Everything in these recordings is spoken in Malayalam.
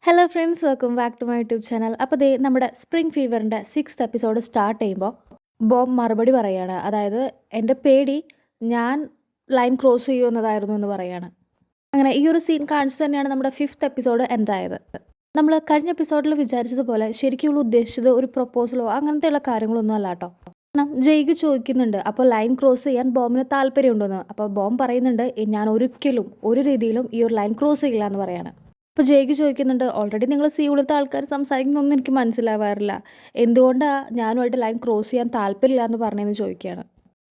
Hello friends, welcome back to my YouTube channel. അപ്പോൾ ദേ നമ്മുടെ സ്പ്രിംഗ് ഫീവറിൻ്റെ 6th എപ്പിസോഡ് സ്റ്റാർട്ട് ചെയ്യുമ്പോൾ ബോം മറുപടി പറയുകയാണ്. അതായത് എൻ്റെ പേടി ഞാൻ ലൈൻ ക്രോസ് ചെയ്യുമെന്നതായിരുന്നു എന്ന് പറയുകയാണ്. അങ്ങനെ ഈ ഒരു സീൻ കാണിച്ചു തന്നെയാണ് നമ്മുടെ 5th എപ്പിസോഡ് എൻഡായത്. നമ്മൾ കഴിഞ്ഞ എപ്പിസോഡിൽ വിചാരിച്ചതുപോലെ ശരിക്കും ഇവൾ ഉദ്ദേശിച്ചത് ഒരു പ്രൊപ്പോസലോ അങ്ങനത്തെയുള്ള കാര്യങ്ങളൊന്നും അല്ല കേട്ടോ. കാരണം ജയ്ക്ക് ചോദിക്കുന്നുണ്ട്, അപ്പോൾ ലൈൻ ക്രോസ് ചെയ്യാൻ ബോമിന് താല്പര്യമുണ്ടെന്ന്. അപ്പോൾ ബോം പറയുന്നുണ്ട്, ഞാൻ ഒരിക്കലും ഒരു രീതിയിലും ഈ ഒരു ലൈൻ ക്രോസ് ചെയ്യില്ല എന്ന് പറയാണ്. അപ്പോൾ ജയ്ക്ക് ചോദിക്കുന്നുണ്ട്, ഓൾറെഡി നിങ്ങൾ സിയൂളത്തെ ആൾക്കാർ സംസാരിക്കുന്നൊന്നും എനിക്ക് മനസ്സിലാവാറില്ല, എന്തുകൊണ്ടാണ് ഞാനുമായിട്ട് ലൈൻ ക്രോസ് ചെയ്യാൻ താല്പര്യമില്ല എന്ന് പറഞ്ഞതെന്ന് ചോദിക്കുകയാണ്.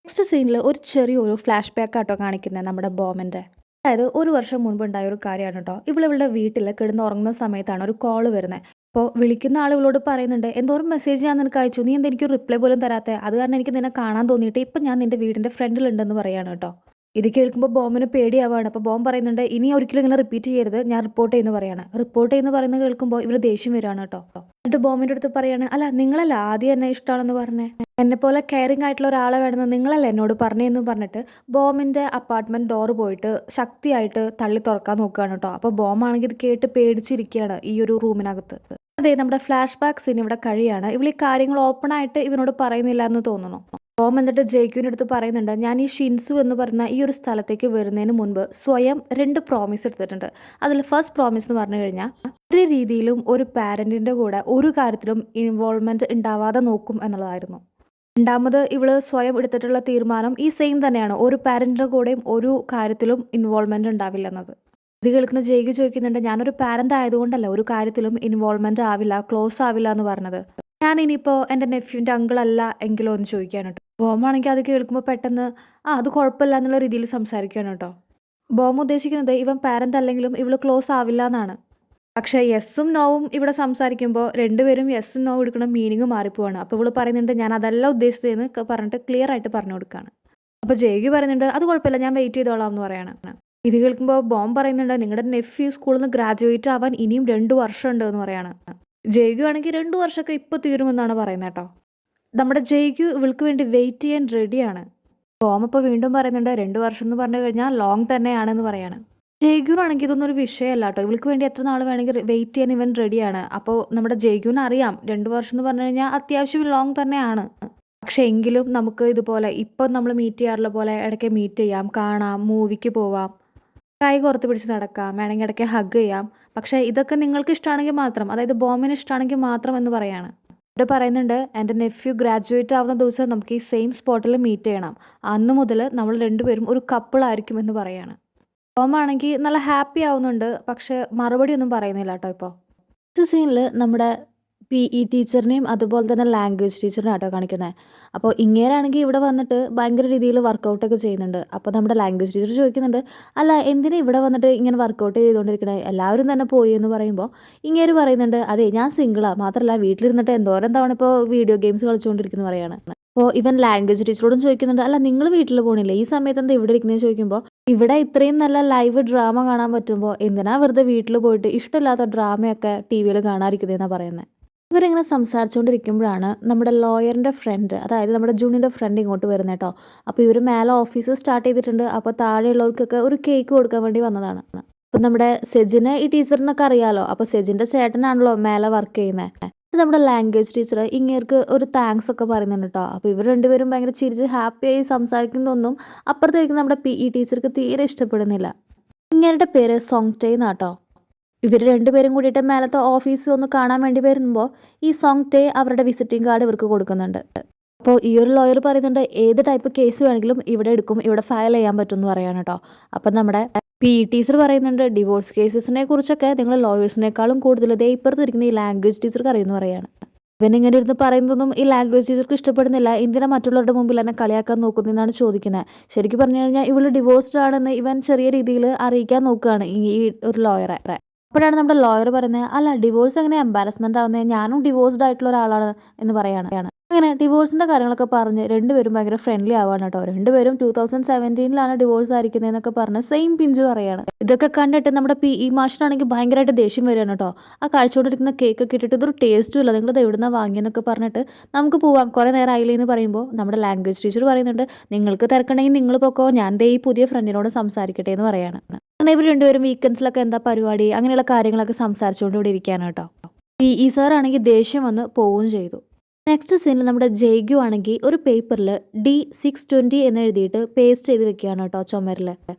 നെക്സ്റ്റ് സീനിൽ ഒരു ചെറിയൊരു ഫ്ലാഷ് ബാക്ക് ആട്ടോ കാണിക്കുന്നത് നമ്മുടെ ബോമിൻ്റെ. അതായത് ഒരു വർഷം മുൻപ് ഉണ്ടായ ഒരു കാര്യമാണ് കേട്ടോ. ഇവളുടെ വീട്ടിൽ കിടന്ന് ഉറങ്ങുന്ന സമയത്താണ് ഒരു കോള് വരുന്നത്. അപ്പോൾ വിളിക്കുന്ന ആൾ ഇവളോട് പറയുന്നുണ്ട്, എന്തോരം മെസ്സേജ് ഞാൻ നിനക്ക് അയച്ചു, നീ എന്താ എനിക്ക് റിപ്ലൈ പോലും തരാത്തത്, അത് കാരണം എനിക്ക് നിന്നെ കാണാൻ തോന്നിയിട്ട് ഇപ്പം ഞാൻ നിൻ്റെ വീടിൻ്റെ ഫ്രണ്ടിലുണ്ടെന്ന് പറയാണ് കേട്ടോ. ഇത് കേൾക്കുമ്പോൾ ബോമിന് പേടിയാവാണ്. അപ്പോൾ ബോം പറയുന്നുണ്ട്, ഇനി ഒരിക്കലും ഇങ്ങനെ റിപ്പീറ്റ് ചെയ്യരുത്, ഞാൻ റിപ്പോർട്ട് ചെയ്യുന്നു പറയാണ്. റിപ്പോർട്ട് ചെയ്യുന്നു പറയുന്നത് കേൾക്കുമ്പോൾ ഇവർ ദേഷ്യം വരികയാണ് കേട്ടോ. എന്നിട്ട് ബോമിൻ്റെ അടുത്ത് പറയാണ്, അല്ല നിങ്ങളല്ല ആദ്യം എന്നെ ഇഷ്ടമാണെന്ന് പറഞ്ഞേ, എന്നെ പോലെ കെയറിങ് ആയിട്ടുള്ള ഒരാളെ വേണമെന്ന് നിങ്ങളല്ല എന്നോട് പറഞ്ഞതെന്ന് പറഞ്ഞിട്ട് ബോമിൻ്റെ അപ്പാർട്ട്മെൻറ്റ് ഡോറ് പോയിട്ട് ശക്തിയായിട്ട് തള്ളി തുറക്കാൻ നോക്കുകയാണ് കേട്ടോ. അപ്പോൾ ബോമാണെങ്കിൽ ഇത് കേട്ട് പേടിച്ചിരിക്കുകയാണ് ഈ ഒരു റൂമിനകത്ത്. അതെ, നമ്മുടെ ഫ്ലാഷ് ബാക്ക് സീൻ ഇവിടെ കഴിയാണ്. ഇവൾ ഈ കാര്യങ്ങൾ ഓപ്പൺ ആയിട്ട് ഇവനോട് പറയുന്നില്ല എന്ന് തോന്നുന്നു. ബോം എന്നിട്ട് ജയ്ക്കുവിൻ്റെ അടുത്ത് പറയുന്നുണ്ട്, ഞാൻ ഈ ഷിൻസു എന്ന് പറയുന്ന ഈ ഒരു സ്ഥലത്തേക്ക് വരുന്നതിന് മുൻപ് സ്വയം 2 പ്രോമിസ് എടുത്തിട്ടുണ്ട്. അതിൽ ഫസ്റ്റ് പ്രോമിസ് എന്ന് പറഞ്ഞു കഴിഞ്ഞാൽ ഒരു രീതിയിലും ഒരു പാരൻറ്റിൻ്റെ കൂടെ ഒരു കാര്യത്തിലും ഇൻവോൾവ്മെൻറ്റ് ഉണ്ടാവാതെ നോക്കും എന്നുള്ളതായിരുന്നു. രണ്ടാമത് ഇവൾ സ്വയം എടുത്തിട്ടുള്ള തീരുമാനം ഈ സെയിം തന്നെയാണ്, ഒരു പാരൻറ്റിൻ്റെ കൂടെയും ഒരു കാര്യത്തിലും ഇൻവോൾവ്മെൻറ്റ് ഉണ്ടാവില്ല എന്നത്. ഇത് കേൾക്കുന്ന ജയ്ക്ക് ചോദിക്കുന്നുണ്ട്, ഞാനൊരു പാരൻ്റ് ആയതുകൊണ്ടല്ല ഒരു കാര്യത്തിലും ഇൻവോൾവ്മെൻറ്റ് ആവില്ല, ക്ലോസ് ആവില്ല എന്ന് പറഞ്ഞത്, ഞാൻ ഇനിയിപ്പോൾ എൻ്റെ നെഫ്യൂൻ്റെ അങ്കിളല്ല എങ്കിലോ എന്ന് ചോദിക്കുകയാണ് കേട്ടോ. ബോമാണെങ്കിൽ അത് കേൾക്കുമ്പോൾ പെട്ടെന്ന് അത് കുഴപ്പമില്ല എന്നുള്ള രീതിയിൽ സംസാരിക്കുകയാണ് കേട്ടോ. ബോം ഉദ്ദേശിക്കുന്നത് ഇവൻ പാരൻ്റ് അല്ലെങ്കിലും ഇവൾ ക്ലോസ് ആവില്ല എന്നാണ്. പക്ഷേ യെസ്സും നോവും ഇവിടെ സംസാരിക്കുമ്പോൾ രണ്ടുപേരും യെസ്സും നോവും എടുക്കുന്ന മീനിങ് മാറിപ്പോവാണ്. അപ്പോൾ ഇവൾ പറയുന്നുണ്ട്, ഞാൻ അതല്ല ഉദ്ദേശിച്ചതെന്ന് പറഞ്ഞിട്ട് ക്ലിയർ ആയിട്ട് പറഞ്ഞു കൊടുക്കുകയാണ്. അപ്പോൾ ജയ്ക്ക് പറയുന്നുണ്ട്, അത് കുഴപ്പമില്ല, ഞാൻ വെയിറ്റ് ചെയ്തോളാം എന്ന് പറയാണ്. ഇത് കേൾക്കുമ്പോൾ ബോം പറയുന്നുണ്ട്, നിങ്ങളുടെ നെഫ്യൂ സ്കൂളിൽ നിന്ന് ഗ്രാജുവേറ്റ് ആവാൻ ഇനിയും 2 വർഷം ഉണ്ട് എന്ന് പറയാണ്. ജയ്ക്കു ആണെങ്കിൽ 2 വർഷമൊക്കെ ഇപ്പോൾ തീരുമെന്നാണ് പറയുന്നത് കേട്ടോ. നമ്മുടെ ജയ്ക്കു ഇവൾക്ക് വേണ്ടി വെയിറ്റ് ചെയ്യാൻ റെഡിയാണ്. ബോം ഇപ്പോൾ വീണ്ടും പറയുന്നുണ്ട്, 2 വർഷം എന്ന് പറഞ്ഞു കഴിഞ്ഞാൽ ലോങ് തന്നെയാണെന്ന് പറയാണ്. ജയ്ക്കുനാണെങ്കിൽ ഇതൊന്നും ഒരു വിഷയമല്ല കേട്ടോ. ഇവൾക്ക് വേണ്ടി എത്ര നാൾ വേണമെങ്കിൽ വെയിറ്റ് ചെയ്യാൻ ഇവൻ റെഡിയാണ്. അപ്പോൾ നമ്മുടെ ജയ്ക്കുവിന് അറിയാം 2 വർഷം എന്ന് പറഞ്ഞു കഴിഞ്ഞാൽ അത്യാവശ്യം ലോങ് തന്നെയാണ്. പക്ഷേ എങ്കിലും നമുക്ക് ഇതുപോലെ ഇപ്പം നമ്മൾ മീറ്റ് ചെയ്യാറുള്ള പോലെ ഇടയ്ക്ക് മീറ്റ് ചെയ്യാം, കാണാം, മൂവിക്ക് പോവാം, കൈ കോർത്ത് പിടിച്ച് നടക്കാം, വേണമെങ്കിൽ ഇടയ്ക്ക് ഹഗ് ചെയ്യാം. പക്ഷേ ഇതൊക്കെ നിങ്ങൾക്ക് ഇഷ്ടമാണെങ്കിൽ മാത്രം, അതായത് ബോമിന് ഇഷ്ടമാണെങ്കിൽ മാത്രം എന്ന് പറയാണ്. ഇവിടെ പറയുന്നുണ്ട്, എൻ്റെ നെഫ്യൂ ഗ്രാജുവേറ്റ് ആവുന്ന ദിവസം നമുക്ക് ഈ സെയിം സ്പോട്ടിൽ മീറ്റ് ചെയ്യണം, അന്ന് മുതൽ നമ്മൾ രണ്ടുപേരും ഒരു കപ്പിളായിരിക്കും എന്ന് പറയാണ്. ബോമാണെങ്കിൽ നല്ല ഹാപ്പി ആവുന്നുണ്ട്, പക്ഷേ മറുപടി ഒന്നും പറയുന്നില്ല കേട്ടോ. ഇപ്പോൾ ഈ സീനിൽ നമ്മുടെ PE ടീച്ചറിനെയും അതുപോലെ തന്നെ ലാംഗ്വേജ് ടീച്ചറിനെയും ആട്ടോ കാണിക്കുന്നത്. അപ്പോൾ ഇങ്ങേരാണെങ്കിൽ ഇവിടെ വന്നിട്ട് ഭയങ്കര രീതിയിൽ വർക്കൗട്ടൊക്കെ ചെയ്യുന്നുണ്ട്. അപ്പോൾ നമ്മുടെ ലാംഗ്വേജ് ടീച്ചർ ചോദിക്കുന്നുണ്ട്, അല്ല എന്തിനാ ഇവിടെ വന്നിട്ട് ഇങ്ങനെ വർക്കൗട്ട് ചെയ്തുകൊണ്ടിരിക്കണേ, എല്ലാവരും തന്നെ പോയി എന്ന് പറയുമ്പോൾ ഇങ്ങേര് പറയുന്നുണ്ട്, അതെ ഞാൻ സിംഗിളാണ്, മാത്രമല്ല വീട്ടിലിരുന്നിട്ട് എന്തോരം തവണ ഇപ്പോൾ വീഡിയോ ഗെയിംസ് കളിച്ചുകൊണ്ടിരിക്കുന്നു പറയാണ്. അപ്പോൾ ഇവൻ ലാംഗ്വേജ് ടീച്ചറോടും ചോദിക്കുന്നുണ്ട്, അല്ല നിങ്ങൾ വീട്ടിൽ പോകണില്ലേ, ഈ സമയത്ത് എന്താ ഇവിടെ ഇരിക്കുന്നത് ചോദിക്കുമ്പോൾ ഇവിടെ ഇത്രയും നല്ല ലൈവ് ഡ്രാമ കാണാൻ പറ്റുമ്പോൾ എന്തിനാ വെറുതെ വീട്ടിൽ പോയിട്ട് ഇഷ്ടമില്ലാത്ത ഡ്രാമയൊക്കെ TV-യിൽ കാണാതിരിക്കുന്നതെന്നാണ് പറയുന്നത്. ഇവരിങ്ങനെ സംസാരിച്ചുകൊണ്ടിരിക്കുമ്പോഴാണ് നമ്മുടെ ലോയറിൻ്റെ ഫ്രണ്ട്, അതായത് നമ്മുടെ ജൂണിൻ്റെ ഫ്രണ്ട് ഇങ്ങോട്ട് വരുന്നത് കേട്ടോ. അപ്പോൾ ഇവർ മേലെ ഓഫീസ് സ്റ്റാർട്ട് ചെയ്തിട്ടുണ്ട്. അപ്പോൾ താഴെയുള്ളവർക്കൊക്കെ ഒരു കേക്ക് കൊടുക്കാൻ വേണ്ടി വന്നതാണ്. അപ്പം നമ്മുടെ സെജിനെ ഈ ടീച്ചറിനൊക്കെ അറിയാലോ. അപ്പോൾ സെജിൻ്റെ ചേട്ടനാണല്ലോ മേലെ വർക്ക് ചെയ്യുന്നത്. നമ്മുടെ ലാംഗ്വേജ് ടീച്ചർ ഇങ്ങേർക്ക് ഒരു താങ്ക്സ് ഒക്കെ പറയുന്നുണ്ട് കേട്ടോ. അപ്പോൾ ഇവർ രണ്ടുപേരും ഭയങ്കര ചിരിച്ച് ഹാപ്പിയായി സംസാരിക്കുന്നതൊന്നും അപ്പുറത്തേക്ക് നമ്മുടെ PE ടീച്ചർക്ക് തീരെ ഇഷ്ടപ്പെടുന്നില്ല. ഇങ്ങേരുടെ പേര് സോങ്ടേ എന്നാട്ടോ. ഇവർ രണ്ടുപേരും കൂടിയിട്ട് മേലത്തെ ഓഫീസ് ഒന്ന് കാണാൻ വേണ്ടി വരുമ്പോൾ ഈ സോങ്ടേ അവരുടെ വിസിറ്റിംഗ് കാർഡ് ഇവർക്ക് കൊടുക്കുന്നുണ്ട്. അപ്പോൾ ഈ ഒരു ലോയർ പറയുന്നുണ്ട്, ഏത് ടൈപ്പ് കേസ് വേണമെങ്കിലും ഇവിടെ എടുക്കും, ഇവിടെ ഫയൽ ചെയ്യാൻ പറ്റും എന്ന് പറയാണ് കേട്ടോ. അപ്പം നമ്മുടെ PE ടീച്ചർ പറയുന്നുണ്ട്, ഡിവോഴ്സ് കേസസിനെ കുറിച്ചൊക്കെ നിങ്ങൾ ലോയേഴ്സിനേക്കാളും കൂടുതൽ ഇതേ ഇപ്പുറത്തിരിക്കുന്ന ഈ ലാംഗ്വേജ് ടീച്ചർക്ക് അറിയുമെന്ന് പറയാണ്. ഇവനിങ്ങനെ ഇരുന്ന് പറയുന്നതൊന്നും ഈ ലാംഗ്വേജ് ടീച്ചർക്ക് ഇഷ്ടപ്പെടുന്നില്ല. എന്തിനാ മറ്റുള്ളവരുടെ മുമ്പിൽ എന്നെ കളിയാക്കാൻ നോക്കുന്നതെന്നാണ് ചോദിക്കുന്നത്. ശരിക്കും പറഞ്ഞു കഴിഞ്ഞാൽ ഇവൾ ഡിവോഴ്സ്ഡ് ആണെന്ന് ഇവൻ ചെറിയ രീതിയിൽ അറിയിക്കാൻ നോക്കുകയാണ് ഈ ഒരു ലോയറെ. അപ്പോഴാണ് നമ്മുടെ ലോയർ പറയുന്നത്, അല്ല ഡിവോഴ്സ് എങ്ങനെ എംബാരസ്മെൻ്റ് ആവുന്നത്, ഞാനും ഡിവോഴ്സ്ഡ് ആയിട്ടുള്ള ഒരാളാണ് എന്ന് പറയാണ്. അങ്ങനെ ഡിവോഴ്സിൻ്റെ കാര്യങ്ങളൊക്കെ പറഞ്ഞ് രണ്ടുപേരും ഭയങ്കര ഫ്രണ്ട്ലി ആവാണ് കേട്ടോ. രണ്ടുപേരും 2017 ഡിവോഴ്സ് ആയിരിക്കുന്നതെന്നൊക്കെ പറഞ്ഞ് സെയിം പിഞ്ച് പറയാണ്. ഇതൊക്കെ കണ്ടിട്ട് നമ്മുടെ PE മാഷിനാണെങ്കിൽ ഭയങ്കരമായിട്ട് ദേഷ്യം വരികയാണ് കേട്ടോ. ആ കഴിച്ചുകൊണ്ടിരിക്കുന്ന കേക്കൊക്കെ ഇട്ടിട്ട് ഇതൊരു ടേസ്റ്റും ഇല്ല, നിങ്ങളിത് എവിടുന്നാ വാങ്ങിയെന്നൊക്കെ പറഞ്ഞിട്ട് നമുക്ക് പോവാം, കുറേ നേരം ആയില്ലേ എന്ന് പറയുമ്പോൾ നമ്മുടെ ലാംഗ്വേജ് ടീച്ചർ പറയുന്നുണ്ട്, നിങ്ങൾക്ക് തിരക്കണമെങ്കിൽ നിങ്ങൾ പൊക്കോ, ഞാൻ ദേ ഈ പുതിയ ഫ്രണ്ടിനോട് സംസാരിക്കട്ടെ എന്ന് പറയാണ്. കാരണം ഇവർ രണ്ടുപേരും വീക്കെൻഡ്സിലൊക്കെ എന്താ പരിപാടി അങ്ങനെയുള്ള കാര്യങ്ങളൊക്കെ സംസാരിച്ചുകൊണ്ട് ഇവിടെ ഇരിക്കുകയാണ് കേട്ടോ. ഈ സാർ ആണെങ്കിൽ ദേഷ്യം വന്ന് പോവുകയും ചെയ്തു. നെക്സ്റ്റ് സീനിൽ നമ്മുടെ ജയ്ഗു ആണെങ്കിൽ ഒരു പേപ്പറിൽ D620 എന്ന് എഴുതിയിട്ട് പേസ്റ്റ് ചെയ്ത് വെക്കുകയാണ് കേട്ടോ ചുമരിൽ.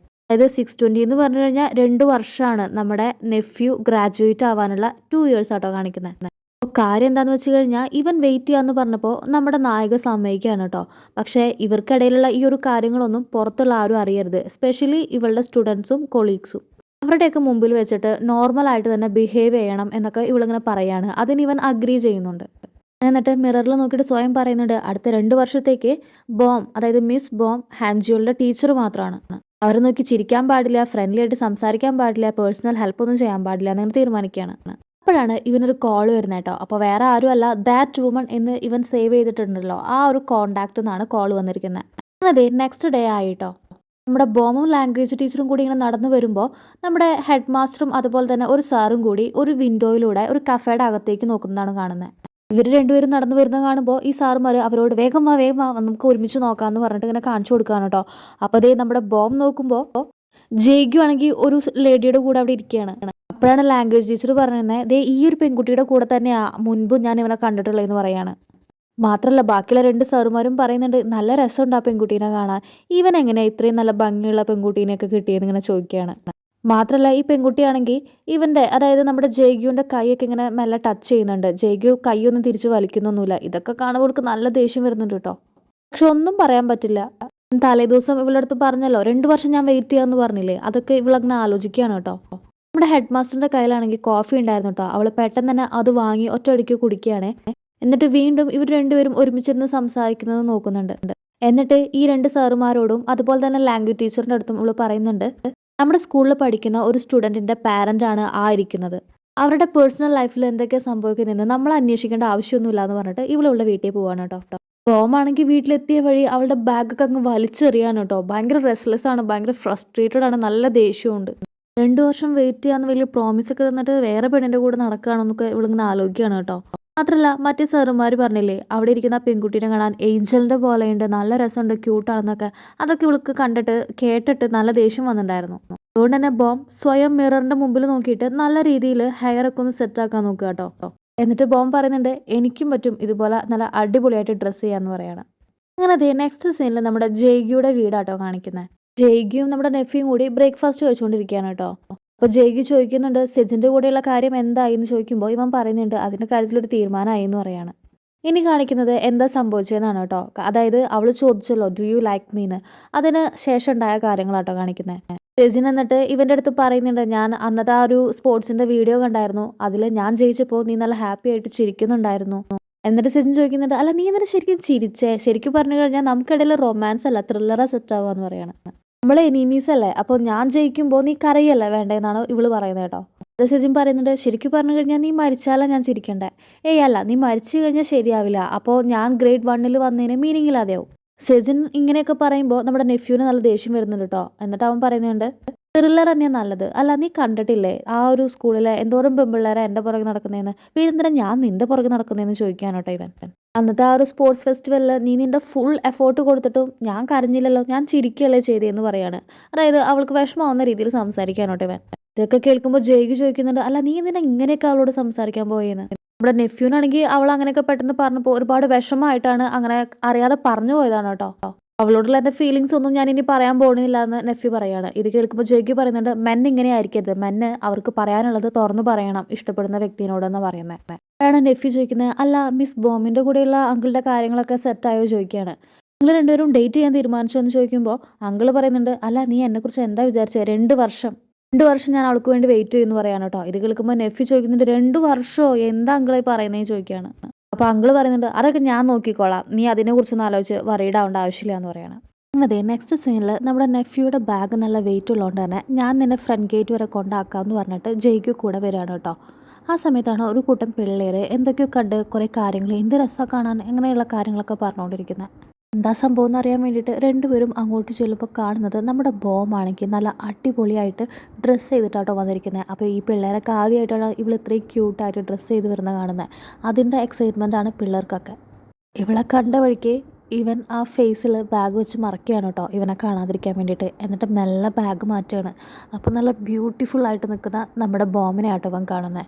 അതായത് 620 എന്ന് പറഞ്ഞു കഴിഞ്ഞാൽ 2 വർഷമാണ് നമ്മുടെ നെഫ്യൂ ഗ്രാജുവേറ്റ് ആവാനുള്ള 2 ഇയേഴ്സ് ആട്ടോ കാണിക്കുന്നത്. അപ്പോൾ കാര്യം എന്താണെന്ന് വെച്ച് കഴിഞ്ഞാൽ ഇവൻ വെയിറ്റ് ചെയ്യാമെന്ന് പറഞ്ഞപ്പോൾ നമ്മുടെ നായിക സമ്മതിക്കുകയാണ് കേട്ടോ. പക്ഷേ ഇവർക്കിടയിലുള്ള ഈ ഒരു കാര്യങ്ങളൊന്നും പുറത്തുള്ള ആരും അറിയരുത്, എസ്പെഷ്യലി ഇവളുടെ സ്റ്റുഡൻസും കൊളീഗ്സും. അവരുടെയൊക്കെ മുമ്പിൽ വെച്ചിട്ട് നോർമലായിട്ട് തന്നെ ബിഹേവ് ചെയ്യണം എന്നൊക്കെ ഇവളിങ്ങനെ പറയാണ്. അതിന് ഇവൻ അഗ്രി ചെയ്യുന്നുണ്ട്. എന്നിട്ട് മിററിൽ നോക്കിയിട്ട് സ്വയം പറയുന്നുണ്ട് അടുത്ത 2 വർഷത്തേക്ക് ബോം, അതായത് മിസ് ബോം ഹാൻജിയോളുടെ ടീച്ചർ മാത്രമാണ്. അവരെ നോക്കി ചിരിക്കാൻ പാടില്ല, ഫ്രണ്ട്ലി ആയിട്ട് സംസാരിക്കാൻ പാടില്ല, പേഴ്സണൽ ഹെൽപ്പ് ഒന്നും ചെയ്യാൻ പാടില്ല എന്നങ്ങനെ തീരുമാനിക്കുകയാണ്. അപ്പോഴാണ് ഇവനൊരു കോൾ വരുന്നത് കേട്ടോ. അപ്പോൾ വേറെ ആരുമല്ല, ദാറ്റ് വുമൺ എന്ന് ഇവൻ സേവ് ചെയ്തിട്ടുണ്ടല്ലോ, ആ ഒരു കോണ്ടാക്ട് നിന്നാണ് കോൾ വന്നിരിക്കുന്നത്. അതെ, നെക്സ്റ്റ് ഡേ ആയിട്ടോ. നമ്മുടെ ബോമും ലാംഗ്വേജ് ടീച്ചറും കൂടി ഇങ്ങനെ നടന്നു വരുമ്പോൾ നമ്മുടെ ഹെഡ് മാസ്റ്ററും അതുപോലെ തന്നെ ഒരു സാറും കൂടി ഒരു വിൻഡോയിലൂടെ ഒരു കഫേയുടെ അകത്തേക്ക് നോക്കുന്നതാണ് കാണുന്നത്. ഇവർ രണ്ടുപേരും നടന്നു വരുന്നത് കാണുമ്പോൾ ഈ സാറുമാർ അവരോട് വേഗം വാ നമുക്ക് ഒരുമിച്ച് നോക്കാമെന്ന് പറഞ്ഞിട്ട് ഇങ്ങനെ കാണിച്ചു കൊടുക്കുകയാണ് കേട്ടോ. അപ്പോൾ അതേ നമ്മുടെ ബോം നോക്കുമ്പോൾ ജയ്ഗു ആണെങ്കിൽ ഒരു ലേഡിയുടെ കൂടെ അവിടെ ഇരിക്കുകയാണ്. അപ്പോഴാണ് ലാംഗ്വേജ് ടീച്ചർ പറയുന്നത് ദേ ഈ ഒരു പെൺകുട്ടിയുടെ കൂടെ തന്നെയാണ് മുൻപ് ഞാൻ ഇവനെ കണ്ടിട്ടുള്ളതെന്ന് പറയാണ്. മാത്രമല്ല ബാക്കിയുള്ള 2 സാറുമാരും പറയുന്നുണ്ട് നല്ല രസമുണ്ട് ആ പെൺകുട്ടീനെ കാണാൻ, ഇവൻ എങ്ങനെയാണ് ഇത്രയും നല്ല ഭംഗിയുള്ള പെൺകുട്ടീനെയൊക്കെ കിട്ടിയെന്ന് ഇങ്ങനെ ചോദിക്കുകയാണ്. മാത്രമല്ല ഈ പെൺകുട്ടിയാണെങ്കിൽ ഇവൻ്റെ, അതായത് നമ്മുടെ ജയ്ഗുവിൻ്റെ കൈയൊക്കെ ഇങ്ങനെ മെല്ലെ ടച്ച് ചെയ്യുന്നുണ്ട്. ജയ്ഗു കൈയൊന്നും തിരിച്ച് വലിക്കുന്നൊന്നുമില്ല. ഇതൊക്കെ കാണുമ്പോൾ അവൾക്ക് നല്ല ദേഷ്യം വരുന്നുണ്ട് കേട്ടോ. പക്ഷെ ഒന്നും പറയാൻ പറ്റില്ല. തലേ ദിവസം ഇവളുടെ അടുത്ത് പറഞ്ഞല്ലോ 2 വർഷം ഞാൻ വെയിറ്റ് ചെയ്യാമെന്ന് പറഞ്ഞില്ലേ, അതൊക്കെ ഇവളങ്ങനെ ആലോചിക്കുകയാണ് കേട്ടോ. നമ്മുടെ ഹെഡ് മാസ്റ്ററിൻ്റെ കയ്യിലാണെങ്കിൽ കോഫി ഉണ്ടായിരുന്നു കേട്ടോ. അവൾ പെട്ടെന്ന് തന്നെ അത് വാങ്ങി ഒറ്റയടിക്ക് കുടിക്കുകയാണ്. എന്നിട്ട് വീണ്ടും ഇവർ രണ്ടുപേരും ഒരുമിച്ചിരുന്ന് സംസാരിക്കുന്നത് നോക്കുന്നുണ്ട്. എന്നിട്ട് ഈ 2 സാറുമാരോടും അതുപോലെ തന്നെ ലാംഗ്വേജ് ടീച്ചറിൻ്റെ അടുത്തും ഇവൾ പറയുന്നുണ്ട് നമ്മുടെ സ്കൂളിൽ പഠിക്കുന്ന ഒരു സ്റ്റുഡൻറ്റിൻ്റെ പാരൻ്റ് ആണ് ആ ഇരിക്കുന്നത്, അവരുടെ പേഴ്സണൽ ലൈഫിൽ എന്തൊക്കെയാണ് സംഭവിക്കുന്നതെന്ന് നമ്മൾ അന്വേഷിക്കേണ്ട ആവശ്യമൊന്നുമില്ല എന്ന് പറഞ്ഞിട്ട് ഇവളുടെ വീട്ടിൽ പോവാണ് കേട്ടോ. ടോമാണെങ്കിൽ വീട്ടിലെത്തിയ വഴി അവളുടെ ബാഗൊക്കെ അങ്ങ് വലിച്ചെറിയാണ് കേട്ടോ. ഭയങ്കര റെസ്ലെസ് ആണ്, ഭയങ്കര ഫ്രസ്ട്രേറ്റഡ് ആണ്, നല്ല ദേഷ്യമുണ്ട്. 2 വർഷം വെയിറ്റ് ചെയ്യാന്ന് വലിയ പ്രോമിസ് ഒക്കെ തന്നിട്ട് വേറെ പെണ്ണിൻ്റെ കൂടെ നടക്കുകയാണെന്നൊക്കെ ഇവളിങ്ങനെ ആലോചിക്കുകയാണ് കേട്ടോ. മാത്രമല്ല മറ്റേ സാറുമാർ പറഞ്ഞില്ലേ അവിടെ ഇരിക്കുന്ന ആ പെൺകുട്ടീനെ കാണാൻ ഏഞ്ചലിൻ്റെ പോലെയുണ്ട്, നല്ല രസമുണ്ട്, ക്യൂട്ടാണെന്നൊക്കെ, അതൊക്കെ ഇവൾക്ക് കണ്ടിട്ട് കേട്ടിട്ട് നല്ല ദേഷ്യം വന്നിട്ടുണ്ടായിരുന്നു. അതുകൊണ്ട് തന്നെ ബോം സ്വയം മിററിൻ്റെ മുമ്പിൽ നോക്കിയിട്ട് നല്ല രീതിയിൽ ഹെയറൊക്കെ ഒന്ന് സെറ്റാക്കാൻ നോക്കുക കേട്ടോ. എന്നിട്ട് ബോം പറയുന്നുണ്ട് എനിക്കും പറ്റും ഇതുപോലെ നല്ല അടിപൊളിയായിട്ട് ഡ്രസ്സ് ചെയ്യാമെന്ന് പറയാണ്. അങ്ങനെ അതേ നെക്സ്റ്റ് സീനിൽ നമ്മുടെ ജയ്ഗിയുടെ വീടാട്ടോ കാണിക്കുന്നത്. ജയ്ഗിയും നമ്മുടെ നെഫിയും കൂടി ബ്രേക്ക്ഫാസ്റ്റ് കഴിച്ചുകൊണ്ടിരിക്കുകയാണ് കേട്ടോ. അപ്പോൾ ജയ്ഗി ചോദിക്കുന്നുണ്ട് സെജിൻ്റെ കൂടെയുള്ള കാര്യം എന്തായി എന്ന് ചോദിക്കുമ്പോൾ ഇവൻ പറയുന്നുണ്ട് അതിൻ്റെ കാര്യത്തിലൊരു തീരുമാനമായി എന്ന് പറയാണ്. ഇനി കാണിക്കുന്നത് എന്താ സംഭവിച്ചതെന്നാണ് കേട്ടോ. അതായത് അവൾ ചോദിച്ചല്ലോ ഡു യു ലൈക്ക് മീന്ന്, അതിന് ശേഷം ഉണ്ടായ കാര്യങ്ങളാട്ടോ കാണിക്കുന്നത്. സെജിൻ എന്നിട്ട് ഇവൻ്റെ അടുത്ത് പറയുന്നുണ്ട് ഞാൻ അന്നത്തെ ആ ഒരു സ്പോർട്സിൻ്റെ വീഡിയോ കണ്ടായിരുന്നു, അതിൽ ഞാൻ ജയിച്ചപ്പോൾ നീ നല്ല ഹാപ്പി ആയിട്ട് ചിരിക്കുന്നുണ്ടായിരുന്നു. എന്നിട്ട് സെജിൻ ചോദിക്കുന്നുണ്ട് അല്ല നീ എന്നിട്ട് ശരിക്കും ചിരിച്ചേ, ശരിക്കും പറഞ്ഞു കഴിഞ്ഞാൽ നമുക്കിടയിൽ റൊമാൻസ് അല്ല ത്രില്ലറാ സെറ്റ് ആവുക എന്ന് പറയാണ്. നമ്മൾ എനിമീസ് അല്ലേ, അപ്പോൾ ഞാൻ ജയിക്കുമ്പോൾ നീ കരയല്ലേ വേണ്ടതെന്നാണ് ഇവള് പറയുന്നത് കേട്ടോ. സെജിൻ പറയുന്നുണ്ട് ശരിക്കും പറഞ്ഞു കഴിഞ്ഞാൽ നീ മരിച്ചാലാ ഞാൻ ചിരിക്കണ്ടേ, ഏയ് അല്ല നീ മരിച്ചു കഴിഞ്ഞാൽ ശരിയാവില്ല, അപ്പോൾ ഞാൻ ഗ്രേഡ് 1 വന്നതിന് മീനിങ് ഇല്ലാതെയാവും. സെജിൻ ഇങ്ങനെയൊക്കെ പറയുമ്പോൾ നമ്മുടെ നെഫ്യൂന് നല്ല ദേഷ്യം വരുന്നുണ്ട് കേട്ടോ. എന്നിട്ട് അവൻ പറയുന്നുണ്ട് ത്രില്ലർ തന്നെയാണ് നല്ലത്, അല്ല നീ കണ്ടിട്ടില്ലേ ആ ഒരു സ്കൂളിലെ എന്തോരം പെൺപിള്ളേരെ എൻ്റെ പുറകെ നടക്കുന്നതെന്ന്, പിന്നെ ഞാൻ നിൻ്റെ പുറകെ നടക്കുന്നതെന്ന് ചോദിക്കാനോ കേട്ടോ ഇവൻ. അന്നത്തെ ആ ഒരു സ്പോർട്സ് ഫെസ്റ്റിവലിൽ നീ നിൻ്റെ ഫുൾ എഫേർട്ട് കൊടുത്തിട്ടും ഞാൻ കരഞ്ഞില്ലല്ലോ, ഞാൻ ചിരിക്കുകയല്ലേ ചെയ്തതെന്ന് പറയാണ്. അതായത് അവൾക്ക് വിഷമാവുന്ന രീതിയിൽ സംസാരിക്കാനോട്ടെ ഇവൻ. ഇതൊക്കെ കേൾക്കുമ്പോൾ ജയ്ഗി ചോദിക്കുന്നുണ്ട് അല്ല നീ എന്തിനാ ഇങ്ങനെയൊക്കെ അവളോട് സംസാരിക്കാൻ പോയെന്ന്. നമ്മുടെ നെഫ്യൂനാണെങ്കിൽ അവൾ അങ്ങനെയൊക്കെ പെട്ടെന്ന് പറഞ്ഞപ്പോൾ ഒരുപാട് വിഷമമായിട്ടാണ് അങ്ങനെ അറിയാതെ പറഞ്ഞു പോയതാണ് കേട്ടോ. അവളോടുള്ള എൻ്റെ ഫീലിങ്സ് ഒന്നും ഞാൻ ഇനി പറയാൻ പോകുന്നില്ല എന്ന് നെഫ്യൂ പറയാണ്. ഇത് കേൾക്കുമ്പോൾ ജയ്ഗി പറയുന്നുണ്ട് മെൻ ഇങ്ങനെ ആയിരിക്കരുത്, മെന്ന് അവർക്ക് പറയാനുള്ളത് തുറന്നു പറയണം ഇഷ്ടപ്പെടുന്ന വ്യക്തിനോടെന്ന് പറയുന്നത്. അപ്പോഴാണ് നെഫ്യൂ ചോദിക്കുന്നത് അല്ല മിസ് ബോമിൻ്റെ കൂടെയുള്ള അങ്കിളുടെ കാര്യങ്ങളൊക്കെ സെറ്റായോ ചോദിക്കുകയാണ്. നിങ്ങൾ രണ്ടുപേരും ഡേറ്റ് ചെയ്യാൻ തീരുമാനിച്ചോ എന്ന് ചോദിക്കുമ്പോൾ അങ്കിള് പറയുന്നുണ്ട് അല്ല നീ എന്നെക്കുറിച്ച് എന്താ വിചാരിച്ചത്, 2 വർഷം ഞാൻ അവൾക്ക് വേണ്ടി വെയിറ്റ് ചെയ്യുമെന്ന് പറയാണ് കേട്ടോ. ഇത് കേൾക്കുമ്പോൾ നെഫ്യൂ ചോദിക്കുന്നുണ്ട് 2 വർഷമോ എന്താ അങ്കിളെ പറയുന്നതെന്ന് ചോദിക്കുകയാണ്. അപ്പോൾ അങ്കിള് പറയുന്നുണ്ട് അതൊക്കെ ഞാൻ നോക്കിക്കോളാം, നീ അതിനെക്കുറിച്ചൊന്നും ആലോചിച്ച് വറീഡ് ആവേണ്ട ആവശ്യമില്ല എന്ന് പറയണം. അതെ നെക്സ്റ്റ് സീനിൽ നമ്മുടെ നെഫ്യൂയുടെ ബാഗ് നല്ല വെയിറ്റ് ഉള്ളതുകൊണ്ട് തന്നെ ഞാൻ നിന്നെ ഫ്രണ്ട് ഗേറ്റ് വരെ കൊണ്ടാക്കാം എന്ന് പറഞ്ഞിട്ട് ജയ്ക്ക് കൂടെ വരികയാണ് കേട്ടോ. ആ സമയത്താണ് ഒരു കൂട്ടം പിള്ളേർ എന്തൊക്കെയോ കണ്ട് കുറേ കാര്യങ്ങൾ എന്ത് രസമാണ് കാണാൻ അങ്ങനെയുള്ള കാര്യങ്ങളൊക്കെ പറഞ്ഞുകൊണ്ടിരിക്കുന്നത്. എന്താ സംഭവം എന്ന് അറിയാൻ വേണ്ടിയിട്ട് രണ്ടുപേരും അങ്ങോട്ട് ചെല്ലുമ്പോൾ കാണുന്നത് നമ്മുടെ ബോമാണെങ്കിൽ നല്ല അടിപൊളിയായിട്ട് ഡ്രസ്സ് ചെയ്തിട്ടാട്ടോ വന്നിരിക്കുന്നത്. അപ്പോൾ ഈ പിള്ളേരൊക്കെ ആദ്യമായിട്ടാണ് ഇവൾ ഇത്രയും ക്യൂട്ടായിട്ട് ഡ്രസ്സ് ചെയ്ത് വരുന്നത് കാണുന്നത്. അതിൻ്റെ എക്സൈറ്റ്മെൻറ്റാണ് പിള്ളേർക്കൊക്കെ. ഇവളെ കണ്ട വഴിക്ക് ഇവൻ ആ ഫേസിൽ ബാഗ് വെച്ച് മറക്കുകയാണ് കേട്ടോ ഇവനെ കാണാതിരിക്കാൻ വേണ്ടിയിട്ട്. എന്നിട്ട് മെല്ലെ ബാഗ് മാറ്റുകയാണ്. അപ്പോൾ നല്ല ബ്യൂട്ടിഫുൾ ആയിട്ട് നിൽക്കുന്ന നമ്മുടെ ബോമിനെ ആട്ടോ ഇവൻ കാണുന്നത്.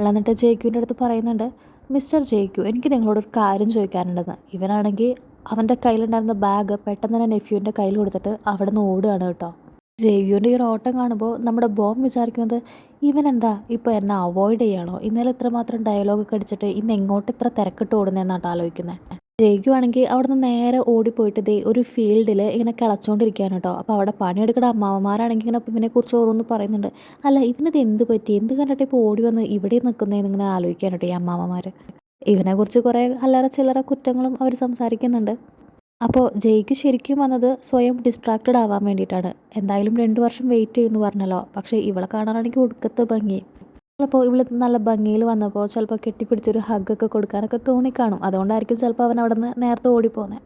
എന്നിട്ട് ജേക്യുവിൻ്റെ അടുത്ത് പറയുന്നുണ്ട്, മിസ്റ്റർ ജേക്യു, എനിക്ക് നിങ്ങളോടൊരു കാര്യം ചോദിക്കാനുണ്ടെന്ന്. ഇവനാണെങ്കിൽ അവൻ്റെ കയ്യിലുണ്ടായിരുന്ന ബാഗ് പെട്ടെന്ന് തന്നെ നെഫ്യൂവിൻ്റെ കയ്യിൽ കൊടുത്തിട്ട് അവിടെ നിന്ന് ഓടുകയാണ് കേട്ടോ. ജേക്യുവിൻ്റെ ഈ ഒരു ഓട്ടം കാണുമ്പോൾ നമ്മുടെ ബോം വിചാരിക്കുന്നത്, ഇവനെന്താ ഇപ്പോൾ എന്നെ അവോയ്ഡ് ചെയ്യാണോ, ഇന്നലെ ഇത്രമാത്രം ഡയലോഗൊക്കെ അടിച്ചിട്ട് ഇന്ന് എങ്ങോട്ട് ഇത്ര തിരക്കിട്ട് ഓടുന്നതെന്നാട്ടോ ആലോചിക്കുന്നത്. ജേക്യു ആണെങ്കിൽ അവിടെ നിന്ന് നേരെ ഓടിപ്പോയിട്ട് ദേ ഒരു ഫീൽഡിൽ ഇങ്ങനെ കിളച്ചുകൊണ്ടിരിക്കുകയാണ് കേട്ടോ. അപ്പോൾ അവിടെ പണിയെടുക്കുന്ന അമ്മാവന്മാരാണെങ്കിൽ ഇങ്ങനെ ഇവനെക്കുറിച്ച് ഓരോന്ന് പറയുന്നുണ്ട്. അല്ല ഇവനിത് എന്ത് പറ്റി, എന്ത് കണ്ടിട്ട് ഇപ്പോൾ ഓടി വന്ന് ഇവിടെ നിൽക്കുന്നതെന്ന് ഇങ്ങനെ ആലോചിക്കാൻ കേട്ടോ ഈ അമ്മാവന്മാർ. ഇവനെക്കുറിച്ച് കുറേ അല്ലറ ചില്ലറ കുറ്റങ്ങളും അവർ സംസാരിക്കുന്നുണ്ട്. അപ്പോൾ ജയ്ക്ക് ശരിക്കും വന്നത് സ്വയം ഡിസ്ട്രാക്റ്റഡ് ആവാൻ വേണ്ടിയിട്ടാണ്. എന്തായാലും 2 വർഷം വെയിറ്റ് ചെയ്യുമെന്ന് പറഞ്ഞല്ലോ. പക്ഷേ ഇവളെ കാണാനാണെങ്കിൽ ഒടുക്കത്തെ ഭംഗി. ചിലപ്പോൾ ഇവൾ നല്ല ഭംഗിയിൽ വന്നപ്പോൾ ചിലപ്പോൾ കെട്ടിപ്പിടിച്ചൊരു ഹഗ്ഗൊക്കെ കൊടുക്കാനൊക്കെ തോന്നിക്കാണും. അതുകൊണ്ടായിരിക്കും ചിലപ്പോൾ അവൻ അവിടെ നിന്ന് നേരത്തെ ഓടിപ്പോകുന്നത്.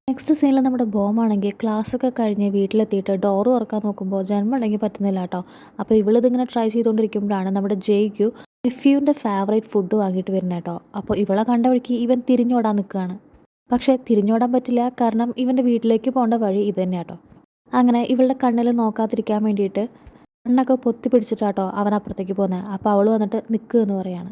നെക്സ്റ്റ് സീനിൽ നമ്മുടെ ബോമാണെങ്കിൽ ക്ലാസ്സൊക്കെ കഴിഞ്ഞ് വീട്ടിലെത്തിയിട്ട് ഡോറ് തുറക്കാൻ നോക്കുമ്പോൾ ജന്മമുണ്ടെങ്കിൽ പറ്റുന്നില്ല കേട്ടോ. അപ്പോൾ ഇവളിതിങ്ങനെ ട്രൈ ചെയ്തുകൊണ്ടിരിക്കുമ്പോഴാണ് നമ്മുടെ ജയ്ക്കു നെഫ്യൂവിൻ്റെ ഫേവറേറ്റ് ഫുഡ് വാങ്ങിയിട്ട് വരുന്നത് കേട്ടോ. അപ്പോൾ ഇവളെ കണ്ട വഴിക്ക് ഇവൻ തിരിഞ്ഞോടാൻ നിൽക്കുകയാണ്. പക്ഷേ തിരിഞ്ഞോടാൻ പറ്റില്ല, കാരണം ഇവൻ്റെ വീട്ടിലേക്ക് പോകേണ്ട വഴി ഇത് തന്നെ കേട്ടോ. അങ്ങനെ ഇവളുടെ കണ്ണിൽ നോക്കാതിരിക്കാൻ വേണ്ടിയിട്ട് കണ്ണൊക്കെ പൊത്തി പിടിച്ചിട്ടാട്ടോ അവൻ അപ്പുറത്തേക്ക് പോകുന്നത്. അപ്പോൾ അവൾ വന്നിട്ട് നിൽക്കുക എന്ന് പറയാണ്.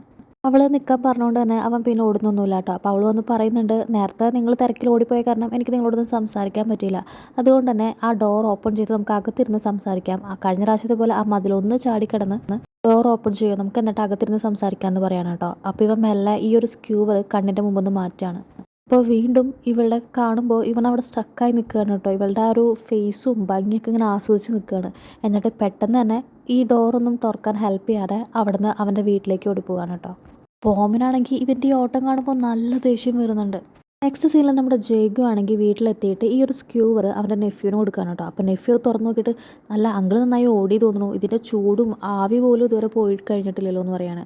അവൾ നിൽക്കാൻ പറഞ്ഞുകൊണ്ട് തന്നെ അവൻ പിന്നെ ഓടുന്നൊന്നുമില്ല കേട്ടോ. അപ്പോൾ അവൾ വന്ന് പറയുന്നുണ്ട്, നേരത്തെ നിങ്ങൾ തിരക്കിൽ ഓടിപ്പോയ കാരണം എനിക്ക് നിങ്ങളോടൊന്നും സംസാരിക്കാൻ പറ്റിയില്ല. അതുകൊണ്ട് തന്നെ ആ ഡോർ ഓപ്പൺ ചെയ്ത് നമുക്ക് അകത്തിരുന്ന് സംസാരിക്കാം. ആ കഴിഞ്ഞ പ്രാവശ്യത്തെ പോലെ ആ മതിലൊന്ന് ചാടിക്കിടന്ന് ഡോർ ഓപ്പൺ ചെയ്യുക, നമുക്ക് എന്നിട്ട് അകത്തിരുന്ന് സംസാരിക്കാം എന്ന് പറയാണ് കേട്ടോ. അപ്പോൾ ഇവൻ മെല്ലെ ഈ ഒരു സ്ക്യൂവർ കണ്ണിൻ്റെ മുമ്പൊന്ന് മാറ്റാണ്. അപ്പോൾ വീണ്ടും ഇവളുടെ കാണുമ്പോൾ ഇവൻ അവിടെ സ്റ്റക്കായി നിൽക്കുകയാണ് കേട്ടോ. ഇവളുടെ ആ ഒരു ഫേസും ഭംഗിയൊക്കെ ഇങ്ങനെ ആസ്വദിച്ച് നിൽക്കുകയാണ്. എന്നിട്ട് പെട്ടെന്ന് തന്നെ ഈ ഡോറൊന്നും തുറക്കാൻ ഹെൽപ്പ് ചെയ്യാതെ അവിടുന്ന് അവൻ്റെ വീട്ടിലേക്ക് ഓടിപ്പോവാണ് കേട്ടോ. ബോമിനാണെങ്കിൽ ഇവൻ്റെ ഈ ഓട്ടം കാണുമ്പോൾ നല്ല ദേഷ്യം വരുന്നുണ്ട്. നെക്സ്റ്റ് സീനിൽ നമ്മുടെ ജേഗു ആണെങ്കിൽ വീട്ടിലെത്തിയിട്ട് ഈ ഒരു സ്ക്യൂവർ അവൻ്റെ നെഫ്യൂവിന് കൊടുക്കുകയാണ് കേട്ടോ. അപ്പോൾ നെഫ്യൂ തുറന്നു നോക്കിയിട്ട്, നല്ല അങ്കിൾ നന്നായി ഓടി തോന്നുന്നു, ഇതിൻ്റെ ചൂടും ആവി പോലും ഇതുവരെ പോയി കഴിഞ്ഞിട്ടില്ലല്ലോ എന്ന് പറയാണ്.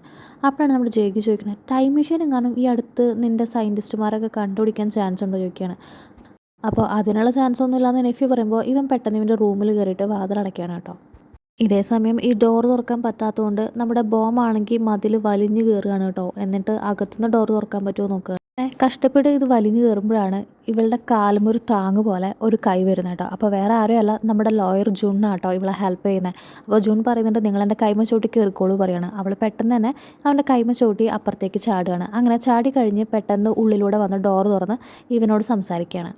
അപ്പോഴാണ് നമ്മുടെ ജേഗു ചോദിക്കുന്നത്, ടൈം മെഷീൻ എങ്ങാനും ഈ അടുത്ത് നിൻ്റെ സയൻറ്റിസ്റ്റുമാരൊക്കെ കണ്ടുപിടിക്കാൻ ചാൻസ് ഉണ്ടോ ചോദിക്കുകയാണ്. അപ്പോൾ അതിനുള്ള ചാൻസ് ഒന്നും ഇല്ലാന്ന് നെഫ്യൂ പറയുമ്പോൾ ഇവൻ പെട്ടെന്ന് ഇവൻ്റെ റൂമിൽ കയറിയിട്ട് വാതിലടയ്ക്കുകയാണ് കേട്ടോ. ഇതേ സമയം ഈ ഡോർ തുറക്കാൻ പറ്റാത്തതുകൊണ്ട് നമ്മുടെ ബോമാണെങ്കിൽ മതിൽ വലിഞ്ഞു കയറുകയാണ് കേട്ടോ. എന്നിട്ട് അകത്തുനിന്ന് ഡോർ തുറക്കാൻ പറ്റുമോ നോക്കുകയാണ്. കഷ്ടപ്പെട്ട് ഇത് വലിഞ്ഞു കയറുമ്പോഴാണ് ഇവളുടെ കാലും ഒരു താങ്ങ് പോലെ ഒരു കൈ വരുന്നത് കേട്ടോ. അപ്പോൾ വേറെ ആരുമല്ല, നമ്മുടെ ലോയർ ജുണ്ണാട്ടോ ഇവളെ ഹെൽപ്പ് ചെയ്യുന്നത്. അപ്പോൾ ജുൺ പറയുന്നുണ്ട്, നിങ്ങൾ എൻ്റെ കൈമ ചവിട്ടി കയറിക്കോളൂ പറയാണ്. അവൾ പെട്ടെന്ന് തന്നെ അവൻ്റെ കൈമ ചവിട്ടി അപ്പുറത്തേക്ക് ചാടുകയാണ്. അങ്ങനെ ചാടി കഴിഞ്ഞ് പെട്ടെന്ന് ഉള്ളിലൂടെ വന്ന് ഡോർ തുറന്ന് ഇവനോട് സംസാരിക്കുകയാണ്.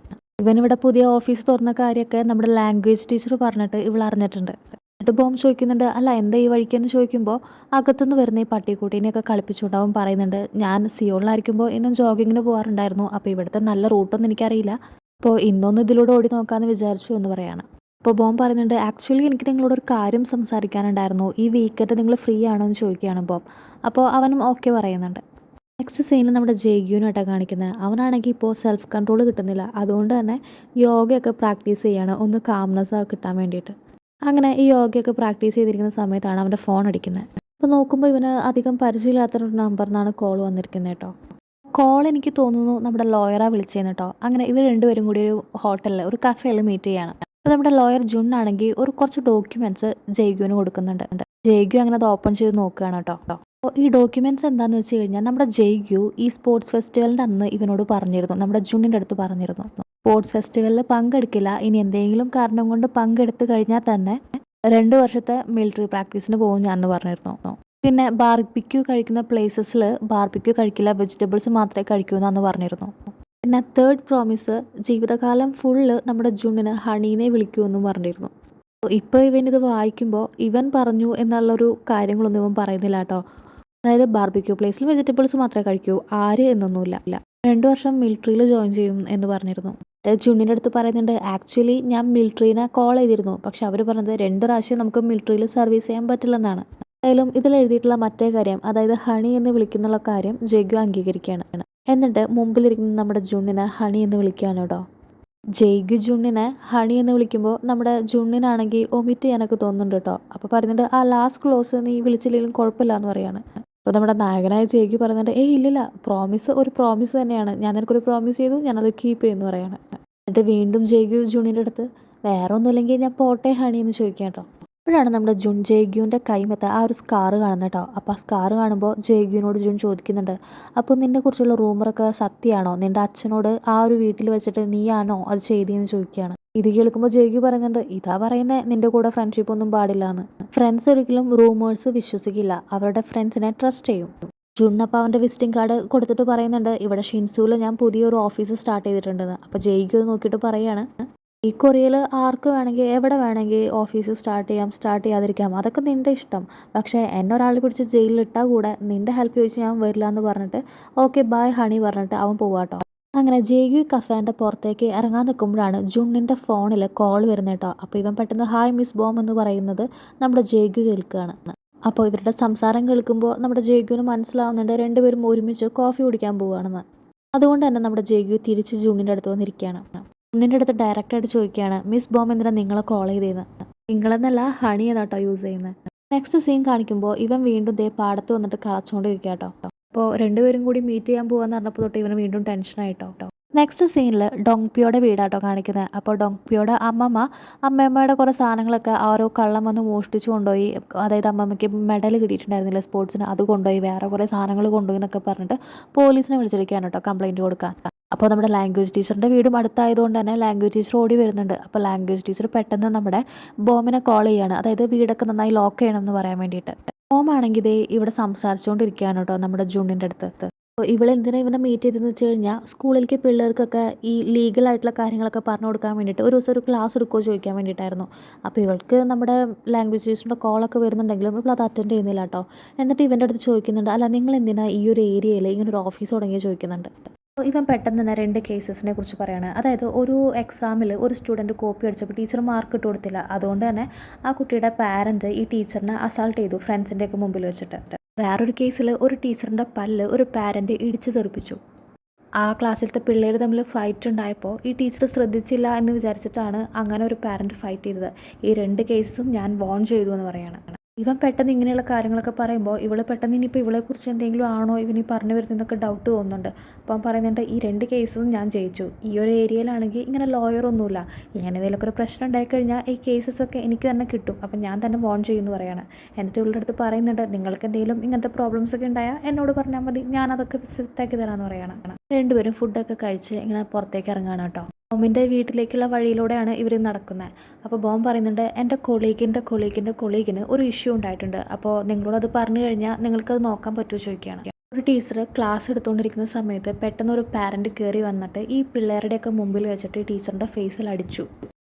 ഇവനിവിടെ പുതിയ ഓഫീസ് തുറന്ന കാര്യമൊക്കെ നമ്മുടെ ലാംഗ്വേജ് ടീച്ചർ പറഞ്ഞിട്ട് ഇവൾ അറിഞ്ഞിട്ടുണ്ട്. എന്നിട്ട് ബോം ചോദിക്കുന്നുണ്ട്, അല്ല എന്താ ഈ വഴിക്കെന്ന് ചോദിക്കുമ്പോൾ അകത്തുനിന്ന് വരുന്ന ഈ പട്ടിക്കുട്ടീനെയൊക്കെ കളിപ്പിച്ചുകൊണ്ട് അവൻ പറയുന്നുണ്ട്, ഞാൻ സിയോളിലായിരിക്കുമ്പോൾ ഇന്നും ജോഗിങ്ങിന് പോകാറുണ്ടായിരുന്നു. അപ്പോൾ ഇവിടുത്തെ നല്ല റൂട്ടൊന്നും എനിക്കറിയില്ല, അപ്പോൾ ഇന്നൊന്ന് ഇതിലൂടെ ഓടി നോക്കാമെന്ന് വിചാരിച്ചു എന്ന് പറയാണ്. അപ്പോൾ ബോം പറയുന്നുണ്ട്, ആക്ച്വലി എനിക്ക് നിങ്ങളോടൊരു കാര്യം സംസാരിക്കാനുണ്ടായിരുന്നു, ഈ വീക്കെൻഡ് നിങ്ങൾ ഫ്രീ ആണോ എന്ന് ചോദിക്കുകയാണ് ബോം. അപ്പോൾ അവനും ഓക്കെ പറയുന്നുണ്ട്. നെക്സ്റ്റ് സീനിൽ നമ്മുടെ ജേഗ്യുവിനായിട്ടാണ് കാണിക്കുന്നത്. അവനാണെങ്കിൽ ഇപ്പോൾ സെൽഫ് കൺട്രോൾ കിട്ടുന്നില്ല. അതുകൊണ്ട് തന്നെ യോഗയൊക്കെ പ്രാക്ടീസ് ചെയ്യാണ്, ഒന്ന് കാംനെസ് കിട്ടാൻ വേണ്ടിയിട്ട്. അങ്ങനെ ഈ യോഗയൊക്കെ പ്രാക്ടീസ് ചെയ്തിരിക്കുന്ന സമയത്താണ് അവൻ്റെ ഫോൺ അടിക്കുന്നത്. അപ്പോൾ നോക്കുമ്പോൾ ഇവന് അധികം പരിചയമില്ലാത്തൊരു നമ്പറിൽ നിന്നാണ് കോൾ വന്നിരിക്കുന്നത് കേട്ടോ. കോൾ എനിക്ക് തോന്നുന്നു നമ്മുടെ ലോയറാണ് വിളിച്ചതെന്ന് കേട്ടോ. അങ്ങനെ ഇവർ രണ്ടുപേരും കൂടി ഒരു ഹോട്ടലിൽ, ഒരു കഫേയിൽ മീറ്റ് ചെയ്യാണ്. അപ്പോൾ നമ്മുടെ ലോയർ ജുൺ ആണെങ്കിൽ കുറച്ച് ഡോക്യുമെൻറ്റ്സ് ജേഗ്യുവിന് കൊടുക്കുന്നുണ്ട്. ജേഗ്യു അങ്ങനെ അത് ഓപ്പൺ ചെയ്ത് നോക്കുകയാണ് കേട്ടോ. അപ്പോൾ ഈ ഡോക്യുമെൻറ്റ്സ് എന്താണെന്ന് വെച്ച് കഴിഞ്ഞാൽ നമ്മുടെ ജേഗ്യു ഈ സ്പോർട്സ് ഫെസ്റ്റിവലിൻ്റെ അന്ന് ഇവനോട് പറഞ്ഞിരുന്നു, നമ്മുടെ ജുണ്ണിൻ്റെ അടുത്ത് പറഞ്ഞിരുന്നു, സ്പോർട്സ് ഫെസ്റ്റിവലിൽ പങ്കെടുക്കില്ല, ഇനി എന്തെങ്കിലും കാരണം കൊണ്ട് പങ്കെടുത്തു കഴിഞ്ഞാൽ തന്നെ 2 വർഷത്തെ മിലിറ്ററി പ്രാക്ടീസിന് പോകും ഞാൻ എന്ന് പറഞ്ഞിരുന്നു. പിന്നെ ബാർബിക്യൂ കഴിക്കുന്ന പ്ലേസസിൽ ബാർബിക്യൂ കഴിക്കില്ല, വെജിറ്റബിൾസ് മാത്രമേ കഴിക്കൂ എന്ന് പറഞ്ഞിരുന്നു. പിന്നെ 3rd പ്രോമിസ്, ജീവിതകാലം ഫുള്ള് നമ്മുടെ ജുണ്ണിന് ഹണീനെ വിളിക്കുമെന്നും പറഞ്ഞിരുന്നു. ഇപ്പോൾ ഇവൻ ഇത് വായിക്കുമ്പോൾ ഇവൻ പറഞ്ഞു എന്നുള്ളൊരു കാര്യങ്ങളൊന്നും ഇവൻ പറയുന്നില്ല കേട്ടോ. അതായത് ബാർബിക്യൂ പ്ലേസിൽ വെജിറ്റബിൾസ് മാത്രമേ കഴിക്കൂ, ആര് എന്നൊന്നുമില്ല. 2 വർഷം മിലിറ്ററിയിൽ ജോയിൻ ചെയ്യും എന്ന് പറഞ്ഞിരുന്നു. ജുണ്ണിൻ്റെ അടുത്ത് പറയുന്നുണ്ട്, ആക്ച്വലി ഞാൻ മിലിറ്ററീനെ കോൾ ചെയ്തിരുന്നു, പക്ഷെ അവർ പറഞ്ഞത് 2 പ്രാവശ്യം നമുക്ക് മിലിറ്ററിയിൽ സർവീസ് ചെയ്യാൻ പറ്റില്ലെന്നാണ്. എന്തായാലും ഇതിൽ എഴുതിയിട്ടുള്ള മറ്റേ കാര്യം, അതായത് ഹണി എന്ന് വിളിക്കുന്നുള്ള കാര്യം ജഗ്യു അംഗീകരിക്കുകയാണ്. എന്നിട്ട് മുമ്പിലിരിക്കുന്ന നമ്മുടെ ജുണ്ണിനെ ഹണി എന്ന് വിളിക്കുകയാണ് കേട്ടോ. ജയ്ഗു ജുണ്ണിനെ ഹണി എന്ന് വിളിക്കുമ്പോൾ നമ്മുടെ ജുണ്ണിനാണെങ്കിൽ ഒമിറ്റ് ചെയ്യാനൊക്കെ തോന്നുന്നുണ്ട് കേട്ടോ. അപ്പോൾ പറയുന്നുണ്ട്, ആ ലാസ്റ്റ് ക്ലോസ് നീ വിളിച്ചില്ലെങ്കിലും കുഴപ്പമില്ല എന്ന് പറയാണ്. അപ്പോൾ നമ്മുടെ നായകനായ ജയ്ഗു പറയുന്നുണ്ട്, ഇല്ലില്ല, പ്രോമിസ് ഒരു പ്രോമിസ് തന്നെയാണ്, ഞാൻ നിനക്കൊരു പ്രോമിസ് ചെയ്തു, ഞാനത് കീപ്പ് ചെയ്യുമെന്ന് പറയാണ്. എന്നിട്ട് വീണ്ടും ജയ്ഗു ജുണ്ണിൻ്റെ അടുത്ത്, വേറെ ഒന്നുമില്ലെങ്കിൽ ഞാൻ പോട്ടെ ഹണി എന്ന് ചോദിക്കാം കേട്ടോ. അപ്പോഴാണ് നമ്മുടെ ജുൺ ജേഗ്യുവിൻ്റെ കൈമത്തെ ആ ഒരു സ്കാർ കാണുന്നത് കേട്ടോ. അപ്പോൾ ആ സ്കാർ കാണുമ്പോൾ ജേഗ്യുവിനോട് ജുൺ ചോദിക്കുന്നുണ്ട്, അപ്പോൾ നിന്നെക്കുറിച്ചുള്ള റൂമറൊക്കെ സത്യമാണോ? നിൻ്റെ അച്ഛനോട് ആ ഒരു വീട്ടിൽ വെച്ചിട്ട് നീയാണോ അത് ചെയ്തതെന്ന് ചോദിക്കുകയാണ്. ഇത് കേൾക്കുമ്പോൾ ജേഗ്യു പറയുന്നുണ്ട്, ഇതാ പറയുന്നത് നിൻ്റെ കൂടെ ഫ്രണ്ട്ഷിപ്പ് ഒന്നും പാടില്ല എന്ന്. ഫ്രണ്ട്സ് ഒരിക്കലും റൂമേഴ്സ് വിശ്വസിക്കില്ല, അവരുടെ ഫ്രണ്ട്സിനെ ട്രസ്റ്റ് ചെയ്യും. ജുൺ അപ്പോൾ അവൻ്റെ വിസിറ്റിംഗ് കാർഡ് കൊടുത്തിട്ട് പറയുന്നുണ്ട്, ഇവിടെ ഷിൻസൂവിൽ ഞാൻ പുതിയൊരു ഓഫീസ് സ്റ്റാർട്ട് ചെയ്തിട്ടുണ്ടെന്ന്. അപ്പോൾ ജേഗ്യു അത് നോക്കിയിട്ട് പറയുകയാണ്, ഈ കൊറിയയിൽ ആർക്ക് വേണമെങ്കിൽ എവിടെ വേണമെങ്കിൽ ഓഫീസ് സ്റ്റാർട്ട് ചെയ്യാം, സ്റ്റാർട്ട് ചെയ്യാതിരിക്കാം, അതൊക്കെ നിൻ്റെ ഇഷ്ടം. പക്ഷേ എന്നെ ഒരാൾ പിടിച്ച് ജയിലിലിട്ടാൽ കൂടെ നിൻ്റെ ഹെൽപ്പ് ചോദിച്ച് ഞാൻ വരില്ല എന്ന് പറഞ്ഞിട്ട് ഓക്കെ ബൈ ഹണി പറഞ്ഞിട്ട് അവൻ പോവാട്ടോ. അങ്ങനെ ജേഗ്യു കഫേൻ്റെ പുറത്തേക്ക് ഇറങ്ങാൻ നിൽക്കുമ്പോഴാണ് ജുണ്ണിൻ്റെ ഫോണിൽ കോൾ വരുന്നത് കേട്ടോ. അപ്പോൾ ഇവൻ പെട്ടെന്ന് ഹായ് മിസ് ബോം എന്ന് പറയുന്നത് നമ്മുടെ ജേഗ്യു കേൾക്കുകയാണ്. അപ്പോൾ ഇവരുടെ സംസാരം കേൾക്കുമ്പോൾ നമ്മുടെ ജേഗ്യുവിന് മനസ്സിലാവുന്നുണ്ട് രണ്ടുപേരും ഒരുമിച്ച് കോഫി കുടിക്കാൻ പോവുകയാണെന്ന്. അതുകൊണ്ട് തന്നെ നമ്മുടെ ജേഗ്യു തിരിച്ച് ജുണ്ണിൻ്റെ അടുത്ത് വന്നിരിക്കുകയാണ്. ജുണ്ണിൻ്റെ അടുത്ത് ഡയറക്റ്റായിട്ട് ചോദിക്കുകയാണ്, മിസ് ബോം എന്തിനാണ് നിങ്ങളെ കോൾ ചെയ്തതെന്ന്. നിങ്ങളെന്നല്ല ഹണി ഏതാട്ടോ യൂസ് ചെയ്യുന്നത്. നെക്സ്റ്റ് സീൻ കാണിക്കുമ്പോൾ ഇവൻ വീണ്ടും ദേ പാടത്ത് വന്നിട്ട് കളച്ചുകൊണ്ടിരിക്കുക കേട്ടോ. അപ്പോൾ രണ്ടുപേരും കൂടി മീറ്റ് ചെയ്യാൻ പോകാന്ന് പറഞ്ഞപ്പോൾ തൊട്ട് ഇവന് വീണ്ടും ടെൻഷനായിട്ടോ. നെക്സ്റ്റ് സീനിൽ ഡോങ്പിയോടെ വീടാട്ടോ കാണിക്കുന്നത്. അപ്പോൾ ഡോങ്പിയോടെ അമ്മമ്മയുടെ കുറേ സാധനങ്ങളൊക്കെ ഓരോ കള്ളം വന്ന് മോഷ്ടിച്ചു കൊണ്ടുപോയി. അതായത് അമ്മമ്മയ്ക്ക് മെഡൽ കിട്ടിയിട്ടുണ്ടായിരുന്നില്ല സ്പോർട്സിന്, അത് കൊണ്ടുപോയി, വേറെ കുറേ സാധനങ്ങൾ കൊണ്ടുപോയി എന്നൊക്കെ പറഞ്ഞിട്ട് പോലീസിനെ വിളിച്ചിരിക്കുകയാണ് കേട്ടോ കംപ്ലയിൻറ്റ് കൊടുക്കാൻ. അപ്പോൾ നമ്മുടെ ലാംഗ്വേജ് ടീച്ചറിൻ്റെ വീടും അടുത്തായതുകൊണ്ട് തന്നെ ലാംഗ്വേജ് ടീച്ചർ ഓടി വരുന്നുണ്ട്. അപ്പോൾ ലാംഗ്വേജ് ടീച്ചർ പെട്ടെന്ന് നമ്മുടെ ബോമിനെ കോൾ ചെയ്യുകയാണ്, അതായത് വീടൊക്കെ നന്നായി ലോക്ക് ചെയ്യണം എന്ന് പറയാൻ വേണ്ടിയിട്ട്. ബോമാണെങ്കിൽ ഇതേ ഇവിടെ സംസാരിച്ചുകൊണ്ടിരിക്കുകയാണ് കേട്ടോ നമ്മുടെ ജൂണിൻ്റെ അടുത്ത്. ഇവളെന്തിനാ ഇവനെ മീറ്റ് ചെയ്തതെന്ന് വെച്ച് കഴിഞ്ഞാൽ സ്കൂളിലേക്ക് പിള്ളേർക്കൊക്കെ ഈ ലീഗലായിട്ടുള്ള കാര്യങ്ങളൊക്കെ പറഞ്ഞു കൊടുക്കാൻ വേണ്ടിയിട്ട് ഒരു ദിവസം ഒരു ക്ലാസ് എടുക്കുമോ ചോദിക്കാൻ വേണ്ടിയിട്ടായിരുന്നു. അപ്പോൾ ഇവൾക്ക് നമ്മുടെ ലാംഗ്വേജ് ടീച്ചറിൻ്റെ കോളൊക്കെ വരുന്നുണ്ടെങ്കിലും ഇവൾ അത് അറ്റൻഡ് ചെയ്യുന്നില്ല കേട്ടോ. എന്നിട്ട് ഇവൻ്റെ അടുത്ത് ചോദിക്കുന്നുണ്ട്, അല്ല നിങ്ങൾ എന്തിനാ ഈ ഒരു ഏരിയയിൽ ഇങ്ങനെ ഒരു ഓഫീസ് തുടങ്ങിയ ചോദിക്കുന്നുണ്ട്. ഇവൻ പെട്ടെന്ന് തന്നെ 2 കേസസിനെ കുറിച്ച് പറയാണ്. അതായത് ഒരു എക്സാമിൽ ഒരു സ്റ്റുഡൻറ്റ് കോപ്പി അടിച്ചപ്പോൾ ടീച്ചർ മാർക്ക് ഇട്ട് കൊടുത്തില്ല. അതുകൊണ്ട് തന്നെ ആ കുട്ടിയുടെ പാരൻറ്റ് ഈ ടീച്ചറിനെ അസാൾട്ട് ചെയ്തു ഫ്രണ്ട്സിൻ്റെയൊക്കെ മുമ്പിൽ വെച്ചിട്ട്. വേറൊരു കേസിൽ ഒരു ടീച്ചറിൻ്റെ പല്ല് ഒരു പാരൻറ്റ് ഇടിച്ചു തെറിപ്പിച്ചു. ആ ക്ലാസ്സിലത്തെ പിള്ളേർ തമ്മിൽ ഫൈറ്റ് ഉണ്ടായപ്പോൾ ഈ ടീച്ചർ ശ്രദ്ധിച്ചില്ല എന്ന് വിചാരിച്ചിട്ടാണ് അങ്ങനെ ഒരു പാരൻറ്റ് ഫൈറ്റ് ചെയ്തത്. ഈ 2 കേസും ഞാൻ വോൺ ചെയ്തു എന്ന് പറയാണ്. ഇവൻ പെട്ടെന്ന് ഇങ്ങനെയുള്ള കാര്യങ്ങളൊക്കെ പറയുമ്പോൾ ഇവൾ പെട്ടെന്ന് ഇനിയിപ്പോൾ ഇവളെക്കുറിച്ച് എന്തെങ്കിലും ആണോ ഇവനീ പറഞ്ഞു വരുന്നതൊക്കെ ഡൗട്ട് തോന്നുന്നുണ്ട്. അപ്പോൾ അവൻ പറയുന്നുണ്ട്, ഈ 2 കേസും ഞാൻ ജയിച്ചു. ഈ ഒരു ഏരിയയിലാണെങ്കിൽ ഇങ്ങനെ ലോയറൊന്നുമില്ല, ഇങ്ങനെ എന്തെങ്കിലുമൊക്കെ ഒരു പ്രശ്നം ഉണ്ടായിക്കഴിഞ്ഞാൽ ഈ കേസസൊക്കെ എനിക്ക് തന്നെ കിട്ടും, അപ്പം ഞാൻ തന്നെ വോൺ ചെയ്യുമെന്ന് പറയാണ്. എന്നിട്ട് ഇവളുടെ അടുത്ത് പറയുന്നുണ്ട്, നിങ്ങൾക്ക് എന്തെങ്കിലും ഇങ്ങനത്തെ പ്രോബ്ലംസ് ഒക്കെ ഉണ്ടായാൽ എന്നോട് പറഞ്ഞാൽ മതി, ഞാനതൊക്കെ സെറ്റാക്കി തരാമെന്ന് പറയാണ്. രണ്ടുപേരും ഫുഡൊക്കെ കഴിച്ച് ഇങ്ങനെ പുറത്തേക്ക് ഇറങ്ങാണ് കേട്ടോ. ബോമിൻ്റെ വീട്ടിലേക്കുള്ള വഴിയിലൂടെയാണ് ഇവർ നടക്കുന്നത്. അപ്പോൾ ബോം പറയുന്നുണ്ട്, എൻ്റെ കൊളീഗിന് ഒരു ഇഷ്യൂ ഉണ്ടായിട്ടുണ്ട്, അപ്പോൾ നിങ്ങളോടത് പറഞ്ഞു കഴിഞ്ഞാൽ നിങ്ങൾക്കത് നോക്കാൻ പറ്റുമോ ചോദിക്കുകയാണ്. ഒരു ടീച്ചർ ക്ലാസ് എടുത്തുകൊണ്ടിരിക്കുന്ന സമയത്ത് പെട്ടെന്ന് ഒരു പാരൻറ്റ് കയറി വന്നിട്ട് ഈ പിള്ളേരുടെയൊക്കെ മുമ്പിൽ വെച്ചിട്ട് ഈ ടീച്ചറിൻ്റെ ഫേസിൽ അടിച്ചു.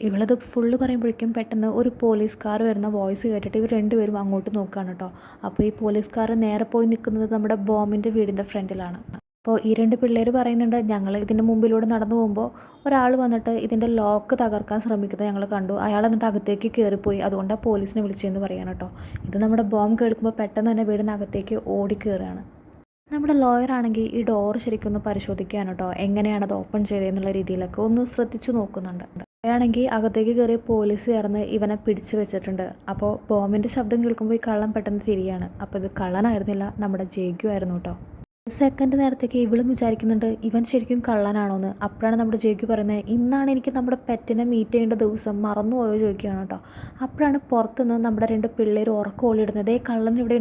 ഇവളത് ഫുള്ള് പറയുമ്പോഴേക്കും പെട്ടെന്ന് ഒരു പോലീസുകാർ വരുന്ന വോയിസ് കേട്ടിട്ട് ഇവർ രണ്ടുപേരും അങ്ങോട്ട് നോക്കുകയാണ് കേട്ടോ. അപ്പോൾ ഈ പോലീസുകാർ നേരെ പോയി നിൽക്കുന്നത് നമ്മുടെ ബോമിൻ്റെ വീടിൻ്റെ ഫ്രണ്ടിലാണ്. അപ്പോൾ ഈ 2 പിള്ളേർ പറയുന്നുണ്ട്, ഞങ്ങൾ ഇതിൻ്റെ മുമ്പിലൂടെ നടന്നു പോകുമ്പോൾ ഒരാൾ വന്നിട്ട് ഇതിൻ്റെ ലോക്ക് തകർക്കാൻ ശ്രമിക്കുന്നത് ഞങ്ങൾ കണ്ടു, അയാൾ എന്നിട്ട് അകത്തേക്ക് കയറിപ്പോയി, അതുകൊണ്ടാണ് പോലീസിനെ വിളിച്ചതെന്ന് പറയണം കേട്ടോ. ഇത് നമ്മുടെ ബോം കേൾക്കുമ്പോൾ പെട്ടെന്ന് തന്നെ വീടിനകത്തേക്ക് ഓടിക്കയറുകയാണ്. നമ്മുടെ ലോയർ ആണെങ്കിൽ ഈ ഡോർ ശരിക്കും ഒന്ന് പരിശോധിക്കുകയാണ് കേട്ടോ, എങ്ങനെയാണ് അത് ഓപ്പൺ ചെയ്തതെന്നുള്ള രീതിയിലൊക്കെ ഒന്ന് ശ്രദ്ധിച്ചു നോക്കുന്നുണ്ട്. ആണെങ്കിൽ അകത്തേക്ക് കയറിയ പോലീസ് ചേർന്ന് ഇവനെ പിടിച്ചു വെച്ചിട്ടുണ്ട്. അപ്പോൾ ബോമിൻ്റെ ശബ്ദം കേൾക്കുമ്പോൾ ഈ കള്ളൻ പെട്ടെന്ന് തിരിയാണ്. അപ്പോൾ ഇത് കള്ളനായിരുന്നില്ല, നമ്മുടെ ജേഗ്യു ആയിരുന്നു കേട്ടോ. സെക്കൻഡ് നേരത്തേക്ക് ഇവളും വിചാരിക്കുന്നുണ്ട് ഇവൻ ശരിക്കും കള്ളനാണോന്ന്. അപ്പോഴാണ് നമ്മുടെ ജേഗ്യു പറയുന്നത്, ഇന്നാണ് എനിക്ക് നമ്മുടെ പെറ്റിനെ മീറ്റ് ചെയ്യേണ്ട ദിവസം, മറന്നുപോയോ ചോദിക്കുകയാണ് കേട്ടോ. അപ്പോഴാണ് പുറത്തുനിന്ന് നമ്മുടെ 2 പിള്ളേർ ഉറക്കം ഓടിയിടുന്നത്, കള്ളൻ ഇവിടെ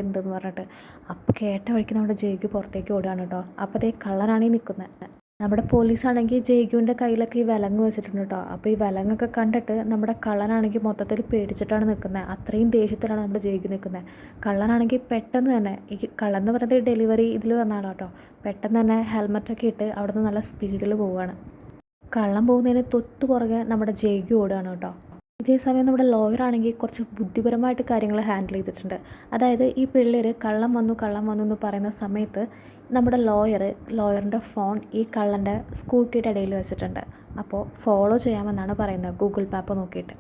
ഉണ്ടെന്ന് പറഞ്ഞിട്ട്. അപ്പോൾ കേട്ട വഴിക്ക് നമ്മുടെ ജേഗ്യു പുറത്തേക്ക് ഓടുകയാണ് കേട്ടോ. അപ്പോൾ അതേ കള്ളനാണ് ഈ നിൽക്കുന്നത്. നമ്മുടെ പോലീസാണെങ്കിൽ ജേഗ്യുവിൻ്റെ കയ്യിലൊക്കെ ഈ വിലങ്ങ് വെച്ചിട്ടുണ്ട് കേട്ടോ. അപ്പോൾ ഈ വിലങ്ങൊക്കെ കണ്ടിട്ട് നമ്മുടെ കള്ളനാണെങ്കിൽ മൊത്തത്തിൽ പേടിച്ചിട്ടാണ് നിൽക്കുന്നത്. അത്രയും ദേഷ്യത്തിലാണ് നമ്മുടെ ജേഗ്യു നിൽക്കുന്നത്. കള്ളനാണെങ്കിൽ പെട്ടെന്ന് തന്നെ, ഈ കള്ളൻ എന്ന് പറയുന്നത് ഡെലിവറി ഇതിൽ വന്ന ആളാട്ടോ, പെട്ടെന്ന് തന്നെ ഹെൽമറ്റൊക്കെ ഇട്ട് അവിടെ നിന്ന് നല്ല സ്പീഡിൽ പോവുകയാണ്. കള്ളൻ പോകുന്നതിന് തൊട്ട് പുറകെ നമ്മുടെ ജേഗ്യു ഓടുകയാണ് കേട്ടോ. ഇതേ സമയം നമ്മുടെ ലോയർ ആണെങ്കിൽ കുറച്ച് ബുദ്ധിപരമായിട്ട് കാര്യങ്ങൾ ഹാൻഡിൽ ചെയ്തിട്ടുണ്ട്. അതായത് ഈ പിള്ളേർ കള്ളം വന്നു എന്ന് പറയുന്ന സമയത്ത് നമ്മുടെ ലോയറിൻ്റെ ഫോൺ ഈ കള്ളൻ്റെ സ്കൂട്ടിയുടെ ഇടയിൽ വെച്ചിട്ടുണ്ട്. അപ്പോൾ ഫോളോ ചെയ്യാമെന്നാണ് പറയുന്നത് ഗൂഗിൾ മാപ്പ് നോക്കിയിട്ട്.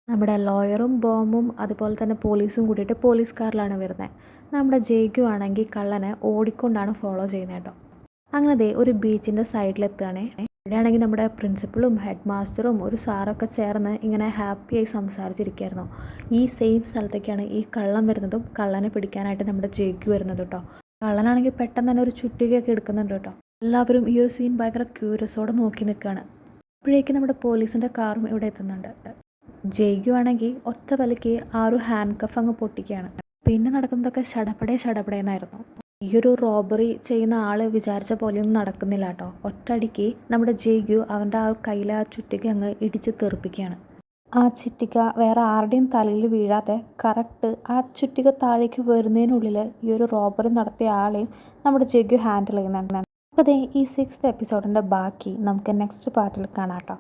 നമ്മുടെ ലോയറും ബോമും അതുപോലെ തന്നെ പോലീസും കൂടിയിട്ട് പോലീസ് കാറിലാണ് വരുന്നത്. നമ്മുടെ ജേഗ്യു ആണെങ്കിൽ കള്ളനെ ഓടിക്കൊണ്ടാണ് ഫോളോ ചെയ്യുന്നത് കേട്ടോ. അങ്ങനെ ഒരു ബീച്ചിൻ്റെ സൈഡിലെത്തുകയാണേ. ഇവിടെയാണെങ്കിൽ നമ്മുടെ പ്രിൻസിപ്പളും ഹെഡ് മാസ്റ്ററും ഒരു സാറൊക്കെ ചേർന്ന് ഇങ്ങനെ ഹാപ്പിയായി സംസാരിച്ചിരിക്കുകയായിരുന്നു. ഈ സെയിം സ്ഥലത്തേക്കാണ് ഈ കള്ളൻ വരുന്നതും കള്ളനെ പിടിക്കാനായിട്ട് നമ്മുടെ ജേഗ്യു വരുന്നത് കേട്ടോ. കള്ളനാണെങ്കിൽ പെട്ടെന്ന് തന്നെ ഒരു ചുറ്റികയൊക്കെ എടുക്കുന്നുണ്ട് കേട്ടോ. എല്ലാവരും ഈ ഒരു സീൻ ഭയങ്കര ക്യൂരിയസോടെ നോക്കി നിൽക്കുകയാണ്. അപ്പോഴേക്കും നമ്മുടെ പോലീസിൻ്റെ കാറും ഇവിടെ എത്തുന്നുണ്ട്. ജയ്ഗു ആണെങ്കിൽ ഒറ്റ വലിക്ക് ആ ഒരു ഹാൻഡ് കഫ് അങ്ങ് പൊട്ടിക്കുകയാണ്. പിന്നെ നടക്കുന്നതൊക്കെ ശടപടേന്നായിരുന്നു. ഈ ഒരു റോബറി ചെയ്യുന്ന ആൾ വിചാരിച്ച പോലെയൊന്നും നടക്കുന്നില്ല കേട്ടോ. ഒറ്റയടിക്ക് നമ്മുടെ ജയ്ഗു അവൻ്റെ ആ കയ്യിലെ ആ ചുറ്റിക അങ്ങ് ഇടിച്ച് തെറിപ്പിക്കുകയാണ്. ആ ചുറ്റിക വേറെ ആരുടെയും തലയിൽ വീഴാതെ കറക്റ്റ് ആ ചുറ്റിക താഴേക്ക് വരുന്നതിനുള്ളിൽ ഈ ഒരു റോബറി നടത്തിയ ആളെയും നമ്മുടെ ജഗ്ഗു ഹാൻഡിൽ ചെയ്യുന്നുണ്ട്. അപ്പോൾ ഈ 6th എപ്പിസോഡിൻ്റെ ബാക്കി നമുക്ക് നെക്സ്റ്റ് പാർട്ടിൽ കാണാം കേട്ടോ.